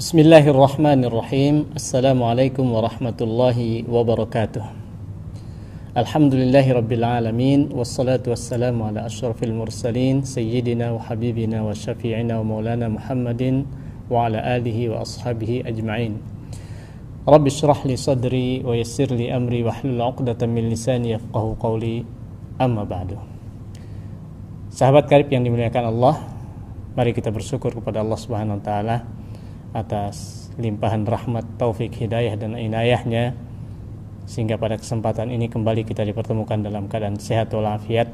Bismillahirrahmanirrahim. Assalamualaikum warahmatullahi wabarakatuh. Alhamdulillahi rabbil alamin. Wassalatu wassalamu ala ashrafil mursalin Sayyidina wa habibina wa syafi'ina wa maulana Muhammadin wa ala alihi wa ashabihi ajma'in. Rabbi syrah li sadri wa yassir li amri wa hlul 'uqdatam min lisani yafqahu qawli. Amma ba'du. Sahabat karib yang dimuliakan Allah, mari kita bersyukur kepada Allah Subhanahu wa taala atas limpahan rahmat, taufik, hidayah dan inayahnya, sehingga pada kesempatan ini kembali kita dipertemukan dalam keadaan sehat walafiat.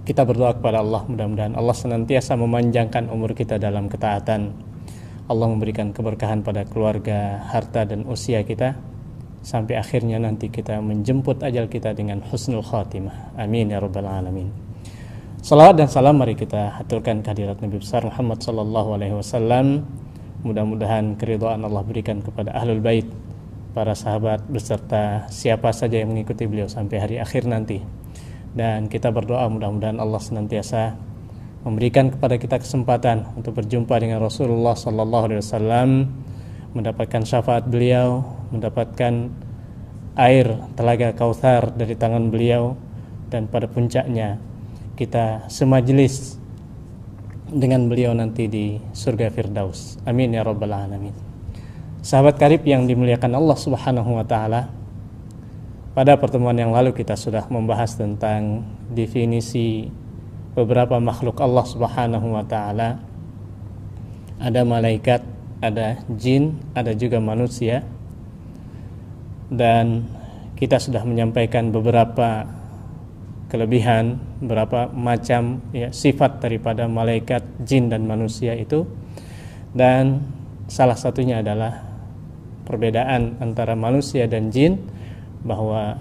Kita berdoa kepada Allah, mudah-mudahan Allah senantiasa memanjangkan umur kita dalam ketaatan. Allah memberikan keberkahan pada keluarga, harta dan usia kita, sampai akhirnya nanti kita menjemput ajal kita dengan husnul khatimah. Amin ya rabbal alamin. Salawat dan salam mari kita haturkan kehadirat Nabi besar Muhammad sallallahu alaihi wasallam. Mudah-mudahan keridhaan Allah berikan kepada ahlul bait, para sahabat beserta siapa saja yang mengikuti beliau sampai hari akhir nanti. Dan kita berdoa mudah-mudahan Allah senantiasa memberikan kepada kita kesempatan untuk berjumpa dengan Rasulullah sallallahu alaihi wasallam, mendapatkan syafaat beliau, mendapatkan air telaga Kautsar dari tangan beliau, dan pada puncaknya kita semajlis dengan beliau nanti di surga Firdaus. Amin ya rabbal alamin. Sahabat karib yang dimuliakan Allah Subhanahu wa taala, pada pertemuan yang lalu kita sudah membahas tentang definisi beberapa makhluk Allah Subhanahu wa taala. Ada malaikat, ada jin, ada juga manusia. Dan kita sudah menyampaikan beberapa kelebihan, berapa macam sifat daripada malaikat, jin dan manusia itu. Dan salah satunya adalah perbedaan antara manusia dan jin, bahwa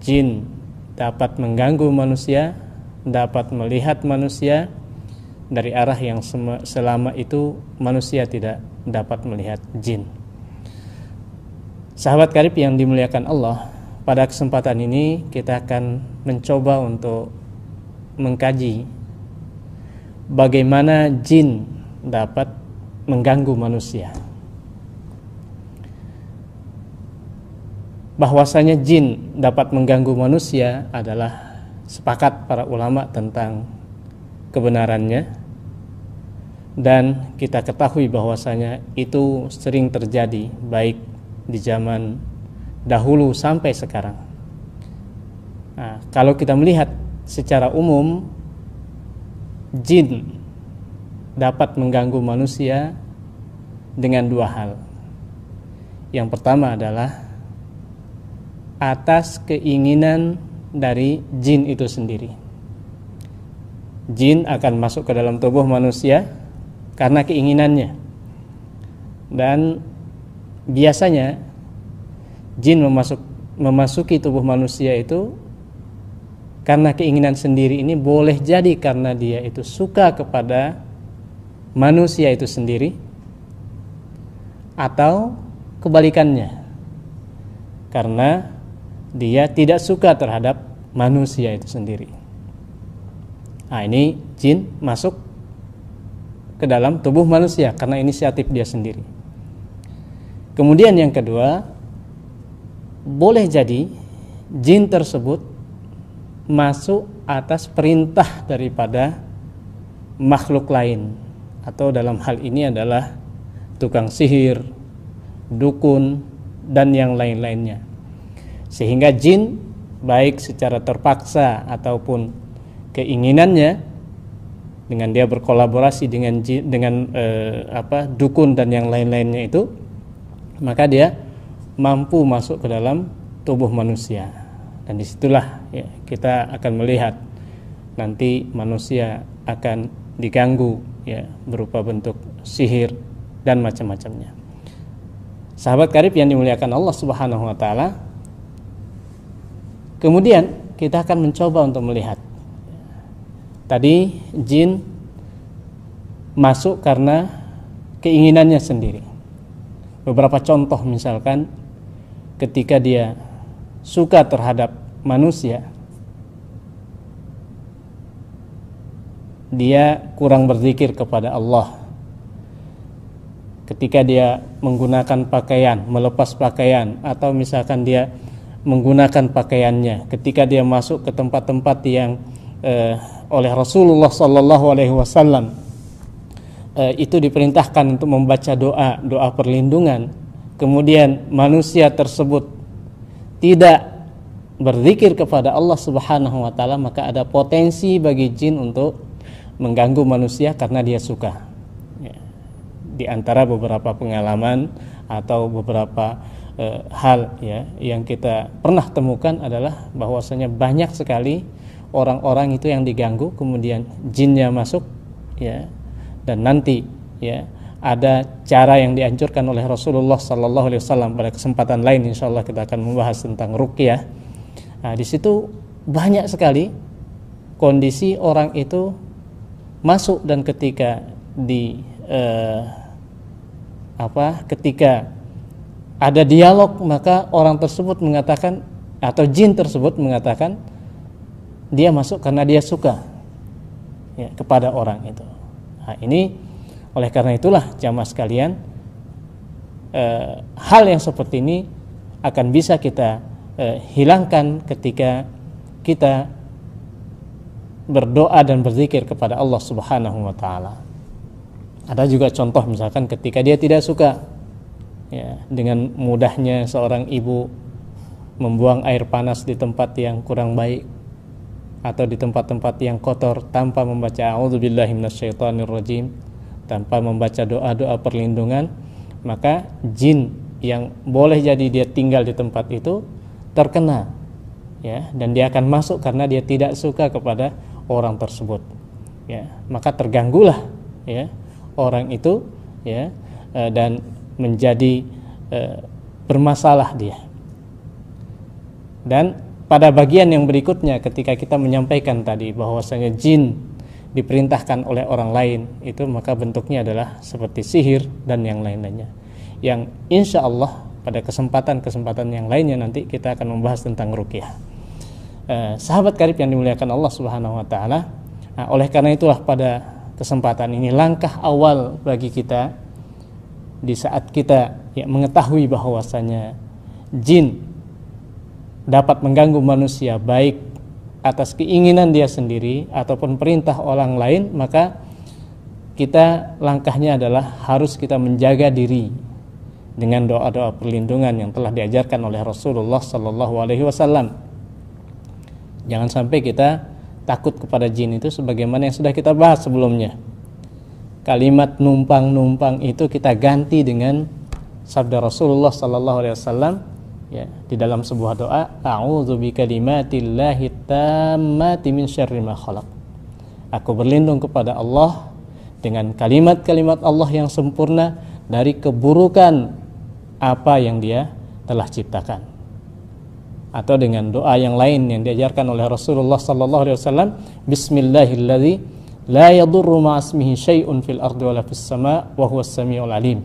jin dapat mengganggu manusia, dapat melihat manusia dari arah yang selama itu manusia tidak dapat melihat jin. Sahabat karib yang dimuliakan Allah, pada kesempatan ini kita akan mencoba untuk mengkaji bagaimana jin dapat mengganggu manusia. Bahwasanya jin dapat mengganggu manusia adalah sepakat para ulama tentang kebenarannya, dan kita ketahui bahwasanya itu sering terjadi baik di zaman dahulu sampai sekarang. Nah, kalau kita melihat secara umum, jin dapat mengganggu manusia dengan dua hal. Yang pertama adalah atas keinginan dari jin itu sendiri. Jin akan masuk ke dalam tubuh manusia karena keinginannya. Dan biasanya jin memasuki tubuh manusia itu karena keinginan sendiri ini, boleh jadi karena dia itu suka kepada manusia itu sendiri, atau kebalikannya, karena dia tidak suka terhadap manusia itu sendiri. Nah, ini jin masuk ke dalam tubuh manusia karena inisiatif dia sendiri. Kemudian yang kedua, boleh jadi jin tersebut masuk atas perintah daripada makhluk lain, atau dalam hal ini adalah tukang sihir, dukun, dan yang lain-lainnya. Sehingga jin baik secara terpaksa ataupun keinginannya, dengan dia berkolaborasi dengan dukun dan yang lain-lainnya itu, maka dia mampu masuk ke dalam tubuh manusia. Dan disitulah kita akan melihat nanti manusia akan diganggu berupa bentuk sihir dan macam-macamnya. Sahabat karib yang dimuliakan Allah Subhanahu wa taala, kemudian kita akan mencoba untuk melihat, tadi jin masuk karena keinginannya sendiri. Beberapa contoh, misalkan ketika dia suka terhadap manusia, dia kurang berzikir kepada Allah, ketika dia menggunakan pakaian, melepas pakaian, atau misalkan dia menggunakan pakaiannya ketika dia masuk ke tempat-tempat yang oleh Rasulullah SAW itu diperintahkan untuk membaca doa perlindungan, kemudian manusia tersebut tidak berzikir kepada Allah Subhanahu wa taala, maka ada potensi bagi jin untuk mengganggu manusia karena dia suka. Di antara beberapa pengalaman atau beberapa hal yang kita pernah temukan adalah bahwasanya banyak sekali orang-orang itu yang diganggu, kemudian jinnya masuk dan nanti ada cara yang dianjurkan oleh Rasulullah sallallahu alaihi wasallam. Pada kesempatan lain insyaallah kita akan membahas tentang ruqyah. Nah, di situ banyak sekali kondisi orang itu masuk, dan ketika ketika ada dialog, maka orang tersebut mengatakan, atau jin tersebut mengatakan dia masuk karena dia suka kepada orang itu. Nah, ini oleh karena itulah jamaah sekalian, hal yang seperti ini akan bisa kita hilangkan ketika kita berdoa dan berzikir kepada Allah Subhanahu wa taala. Ada juga contoh misalkan ketika dia tidak suka, dengan mudahnya seorang ibu membuang air panas di tempat yang kurang baik atau di tempat-tempat yang kotor tanpa membaca a'udzubillahi minasyaitonirrajim, tanpa membaca doa-doa perlindungan, maka jin yang boleh jadi dia tinggal di tempat itu terkena, dan dia akan masuk karena dia tidak suka kepada orang tersebut, maka terganggulah orang itu, dan menjadi bermasalah dia. Dan pada bagian yang berikutnya, ketika kita menyampaikan tadi bahwasanya jin diperintahkan oleh orang lain, itu maka bentuknya adalah seperti sihir dan yang lain-lainnya, yang insya Allah pada kesempatan-kesempatan yang lainnya nanti kita akan membahas tentang ruqyah. Sahabat karib yang dimuliakan Allah Subhanahu wa taala, oleh karena itulah pada kesempatan ini langkah awal bagi kita di saat kita mengetahui bahwasanya jin dapat mengganggu manusia baik atas keinginan dia sendiri ataupun perintah orang lain, maka kita langkahnya adalah harus kita menjaga diri dengan doa-doa perlindungan yang telah diajarkan oleh Rasulullah sallallahu alaihi wasallam. Jangan sampai kita takut kepada jin itu sebagaimana yang sudah kita bahas sebelumnya. Kalimat numpang-numpang itu kita ganti dengan sabda Rasulullah sallallahu alaihi wasallam di dalam sebuah doa, a'udzu bikalimatillahi tammati min syarri ma khalaq. Aku berlindung kepada Allah dengan kalimat-kalimat Allah yang sempurna dari keburukan apa yang Dia telah ciptakan. Atau dengan doa yang lain yang diajarkan oleh Rasulullah sallallahu alaihi wasallam, bismillahilladzi la yadurru ma'asmihi syai'un fil ardi wala fis sama' wa huwas samiul alim.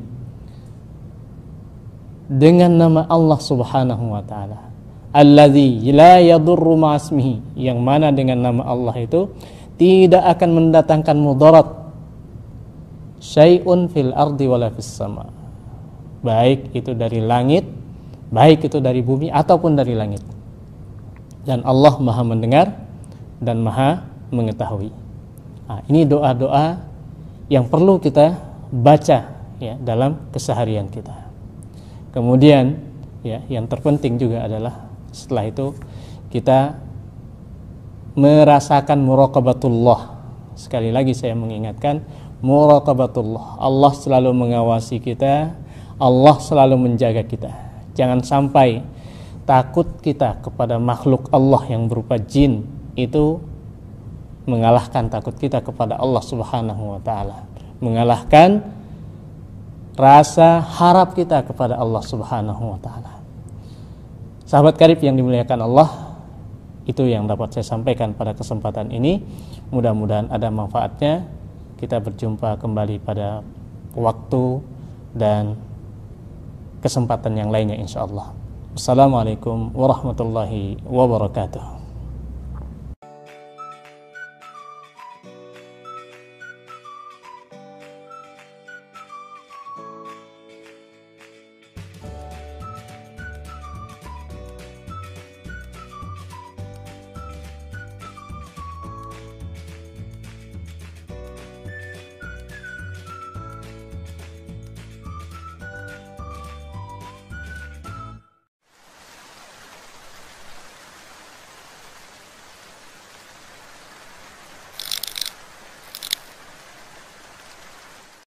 Dengan nama Allah Subhanahu wa taala, alladzi la yadurru ma'asmihi, yang mana dengan nama Allah itu tidak akan mendatangkan mudarat, syai'un fil ardi wala fis sama', baik itu dari langit, baik itu dari bumi ataupun dari langit. Dan Allah Maha mendengar dan Maha mengetahui. Nah, ini doa-doa yang perlu kita baca dalam keseharian kita. Kemudian yang terpenting juga adalah setelah itu kita merasakan muraqabatullah. Sekali lagi saya mengingatkan, muraqabatullah. Allah selalu mengawasi kita, Allah selalu menjaga kita. Jangan sampai takut kita kepada makhluk Allah yang berupa jin itu mengalahkan takut kita kepada Allah Subhanahu wa taala, mengalahkan rasa harap kita kepada Allah Subhanahu wa taala. Sahabat karib yang dimuliakan Allah, itu yang dapat saya sampaikan pada kesempatan ini. Mudah-mudahan ada manfaatnya. Kita berjumpa kembali pada waktu dan kesempatan yang lainnya insyaallah. Assalamualaikum warahmatullahi wabarakatuh.